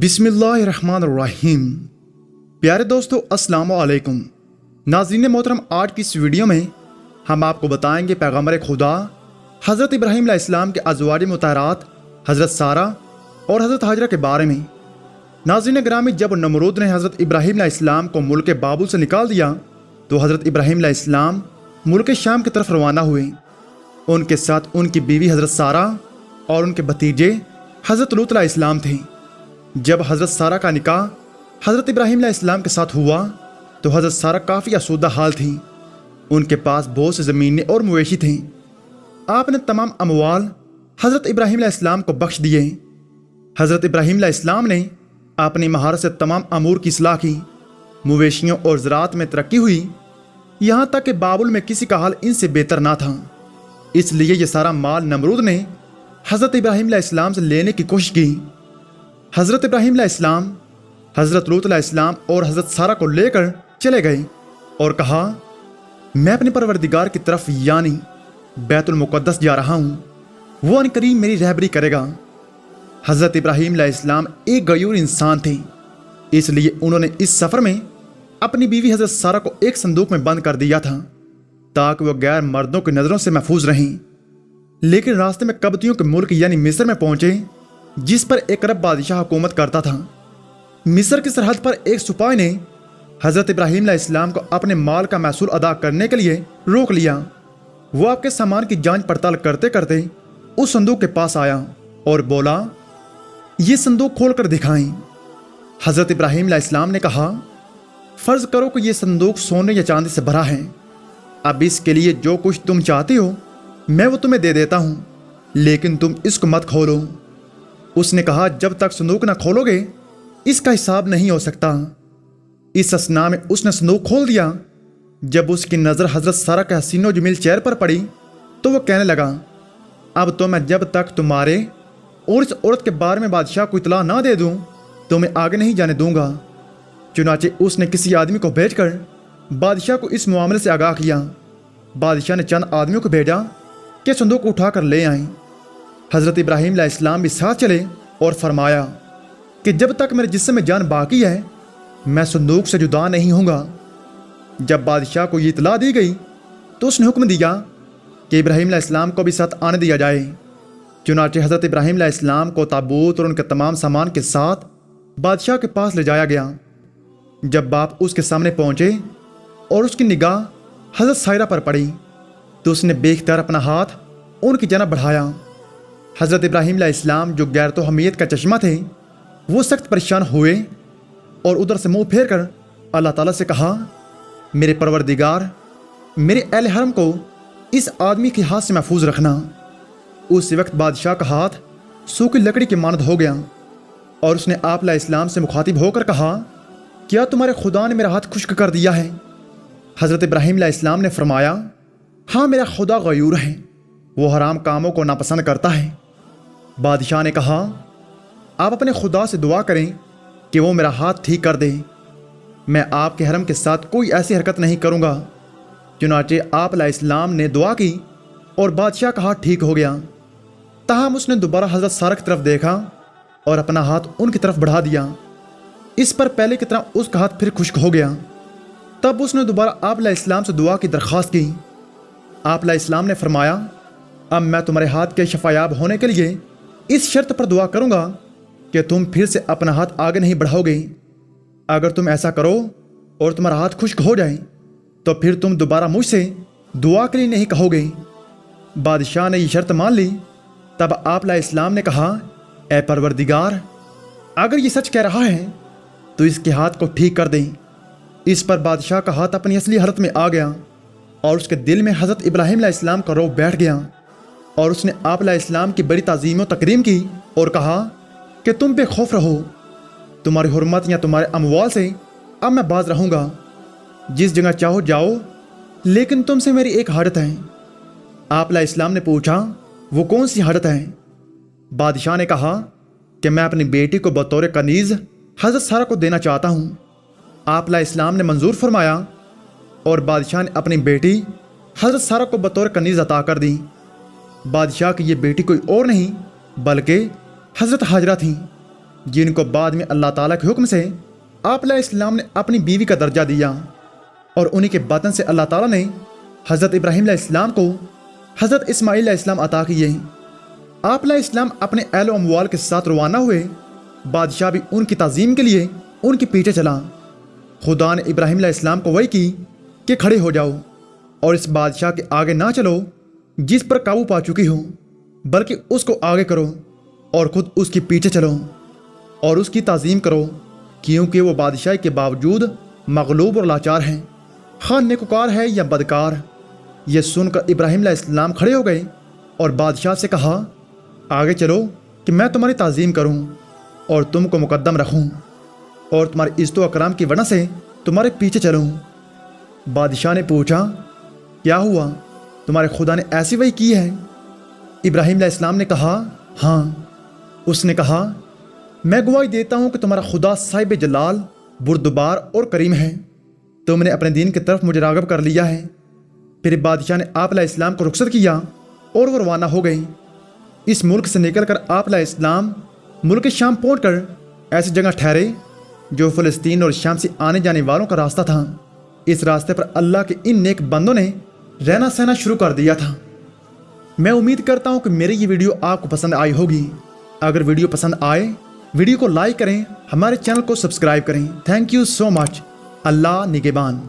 بسم اللہ الرحمن الرحیم۔ پیارے دوستو السلام علیکم۔ ناظرین محترم، آج کی اس ویڈیو میں ہم آپ کو بتائیں گے پیغمبر خدا حضرت ابراہیم علیہ السلام کے ازواج مطہرات حضرت سارہ اور حضرت ہاجرہ کے بارے میں۔ ناظرین گرامی، جب نمرود نے حضرت ابراہیم علیہ السلام کو ملک بابل سے نکال دیا تو حضرت ابراہیم علیہ السلام ملک شام کی طرف روانہ ہوئے۔ ان کے ساتھ ان کی بیوی حضرت سارہ اور ان کے بھتیجے حضرت لوط علیہ السلام تھے۔ جب حضرت سارہ کا نکاح حضرت ابراہیم علیہ السلام کے ساتھ ہوا تو حضرت سارہ کافی آسودہ حال تھیں۔ ان کے پاس بہت سے زمینیں اور مویشی تھیں۔ آپ نے تمام اموال حضرت ابراہیم علیہ السلام کو بخش دیے۔ حضرت ابراہیم علیہ السلام نے اپنی مہارت سے تمام امور کی اصلاح کی۔ مویشیوں اور زراعت میں ترقی ہوئی، یہاں تک کہ بابل میں کسی کا حال ان سے بہتر نہ تھا۔ اس لیے یہ سارا مال نمرود نے حضرت ابراہیم علیہ السلام سے لینے کی کوشش کی۔ حضرت ابراہیم علیہ السلام حضرت لوط علیہ السلام اور حضرت سارہ کو لے کر چلے گئے اور کہا، میں اپنے پروردگار کی طرف یعنی بیت المقدس جا رہا ہوں، وہ ان قریب میری رہبری کرے گا۔ حضرت ابراہیم علیہ السلام ایک غیور انسان تھے، اس لیے انہوں نے اس سفر میں اپنی بیوی حضرت سارہ کو ایک صندوق میں بند کر دیا تھا تاکہ وہ غیر مردوں کی نظروں سے محفوظ رہیں۔ لیکن راستے میں قبطیوں کے ملک یعنی مصر میں پہنچے، جس پر ایک عرب بادشاہ حکومت کرتا تھا۔ مصر کی سرحد پر ایک سپاہی نے حضرت ابراہیم علیہ السلام کو اپنے مال کا محصول ادا کرنے کے لیے روک لیا۔ وہ آپ کے سامان کی جانچ پڑتال کرتے کرتے اس صندوق کے پاس آیا اور بولا، یہ صندوق کھول کر دکھائیں۔ حضرت ابراہیم علیہ السلام نے کہا، فرض کرو کہ یہ صندوق سونے یا چاندی سے بھرا ہے، اب اس کے لیے جو کچھ تم چاہتے ہو میں وہ تمہیں دے دیتا ہوں، لیکن تم اس کو مت کھولو۔ اس نے کہا، جب تک صندوق نہ کھولو گے اس کا حساب نہیں ہو سکتا۔ اس اثنا میں اس نے صندوق کھول دیا۔ جب اس کی نظر حضرت سارہ کے حسین و جمیل چہرے پر پڑی تو وہ کہنے لگا، اب تو میں جب تک تمہارے اور اس عورت کے بارے میں بادشاہ کو اطلاع نہ دے دوں تمہیں آگے نہیں جانے دوں گا۔ چنانچہ اس نے کسی آدمی کو بھیج کر بادشاہ کو اس معاملے سے آگاہ کیا۔ بادشاہ نے چند آدمیوں کو بھیجا کہ صندوق اٹھا کر لے آئیں۔ حضرت ابراہیم علیہ السلام بھی ساتھ چلے اور فرمایا کہ جب تک میرے جسم میں جان باقی ہے میں صندوق سے جدا نہیں ہوں گا۔ جب بادشاہ کو یہ اطلاع دی گئی تو اس نے حکم دیا کہ ابراہیم علیہ السلام کو بھی ساتھ آنے دیا جائے۔ چنانچہ حضرت ابراہیم علیہ السلام کو تابوت اور ان کے تمام سامان کے ساتھ بادشاہ کے پاس لے جایا گیا۔ جب باپ اس کے سامنے پہنچے اور اس کی نگاہ حضرت سائرہ پر پڑی تو اس نے بے اختیار اپنا ہاتھ ان کی جانب بڑھایا۔ حضرت ابراہیم علیہ السلام جو غیرت و حمیت کا چشمہ تھے وہ سخت پریشان ہوئے اور ادھر سے منہ پھیر کر اللہ تعالیٰ سے کہا، میرے پروردگار، میرے اہل حرم کو اس آدمی کے ہاتھ سے محفوظ رکھنا۔ اس وقت بادشاہ کا ہاتھ سوکھی لکڑی کے مانند ہو گیا اور اس نے آپ علیہ السلام سے مخاطب ہو کر کہا، کیا تمہارے خدا نے میرا ہاتھ خشک کر دیا ہے؟ حضرت ابراہیم علیہ السلام نے فرمایا، ہاں میرا خدا غیور ہے، وہ حرام کاموں کو ناپسند کرتا ہے۔ بادشاہ نے کہا، آپ اپنے خدا سے دعا کریں کہ وہ میرا ہاتھ ٹھیک کر دے، میں آپ کے حرم کے ساتھ کوئی ایسی حرکت نہیں کروں گا۔ چنانچہ آپ علیہ السلام نے دعا کی اور بادشاہ کا ہاتھ ٹھیک ہو گیا۔ تاہم اس نے دوبارہ حضرت سارہ کی طرف دیکھا اور اپنا ہاتھ ان کی طرف بڑھا دیا۔ اس پر پہلے کی طرح اس کا ہاتھ پھر خشک ہو گیا۔ تب اس نے دوبارہ آپ علیہ السلام سے دعا کی درخواست کی۔ آپ علیہ السلام نے فرمایا، اب میں تمہارے ہاتھ کے شفایاب ہونے کے لیے اس شرط پر دعا کروں گا کہ تم پھر سے اپنا ہاتھ آگے نہیں بڑھاؤ گے۔ اگر تم ایسا کرو اور تمہارا ہاتھ خشک ہو جائے تو پھر تم دوبارہ مجھ سے دعا کے لیے نہیں کہو گے۔ بادشاہ نے یہ شرط مان لی۔ تب آپ علیہ السلام نے کہا، اے پروردگار، اگر یہ سچ کہہ رہا ہے تو اس کے ہاتھ کو ٹھیک کر دیں۔ اس پر بادشاہ کا ہاتھ اپنی اصلی حالت میں آ گیا اور اس کے دل میں حضرت ابراہیم علیہ السلام کا رعب بیٹھ گیا اور اس نے آپ علیہ السلام کی بڑی تعظیم و تکریم کی اور کہا کہ تم بے خوف رہو، تمہاری حرمت یا تمہارے اموال سے اب میں باز رہوں گا، جس جگہ چاہو جاؤ، لیکن تم سے میری ایک حاجت ہے۔ آپ علیہ السلام نے پوچھا، وہ کون سی حاجت ہے؟ بادشاہ نے کہا کہ میں اپنی بیٹی کو بطور کنیز حضرت سارہ کو دینا چاہتا ہوں۔ آپ علیہ السلام نے منظور فرمایا اور بادشاہ نے اپنی بیٹی حضرت سارہ کو بطور کنیز عطا کر دی۔ بادشاہ کی یہ بیٹی کوئی اور نہیں بلکہ حضرت ہاجرہ تھیں۔ جن کو بعد میں اللہ تعالیٰ کے حکم سے آپ علیہ السلام نے اپنی بیوی کا درجہ دیا، اور انہی کے باطن سے اللہ تعالیٰ نے حضرت ابراہیم علیہ السلام کو حضرت اسماعیل علیہ السلام عطا کیے۔ آپ علیہ السلام اپنے اہل و اموال کے ساتھ روانہ ہوئے۔ بادشاہ بھی ان کی تعظیم کے لیے ان کے پیچھے چلا۔ خدا نے ابراہیم علیہ السلام کو وحی کی کہ کھڑے ہو جاؤ اور اس بادشاہ کے آگے نہ چلو جس پر قابو پا چکی ہو، بلکہ اس کو آگے کرو اور خود اس کے پیچھے چلو اور اس کی تعظیم کرو، کیونکہ وہ بادشاہ کے باوجود مغلوب اور لاچار ہیں، خواہ نیکوکار ہے یا بدکار۔ یہ سن کر ابراہیم علیہ السلام کھڑے ہو گئے اور بادشاہ سے کہا، آگے چلو کہ میں تمہاری تعظیم کروں اور تم کو مقدم رکھوں اور تمہاری عزت و اکرام کی وجہ سے تمہارے پیچھے چلوں۔ بادشاہ نے پوچھا، کیا ہوا؟ تمہارے خدا نے ایسی وحی کی ہے؟ ابراہیم علیہ السلام نے کہا، ہاں۔ اس نے کہا، میں گواہی دیتا ہوں کہ تمہارا خدا صاحب جلال، بردبار اور کریم ہے۔ تم نے اپنے دین کی طرف مجھے راغب کر لیا ہے۔ پھر بادشاہ نے آپ علیہ السلام کو رخصت کیا اور وہ روانہ ہو گئے۔ اس ملک سے نکل کر آپ علیہ السلام ملک شام پہنچ کر ایسی جگہ ٹھہرے جو فلسطین اور شام سے آنے جانے والوں کا راستہ تھا۔ اس راستے پر اللہ کے ان نیک بندوں نے رہنا سہنا شروع کر دیا تھا۔ میں امید کرتا ہوں کہ میری یہ ویڈیو آپ کو پسند آئی ہوگی۔ اگر ویڈیو پسند آئے، ویڈیو کو لائک کریں، ہمارے چینل کو سبسکرائب کریں۔ تھینک یو سو مچ۔ اللہ نگہبان۔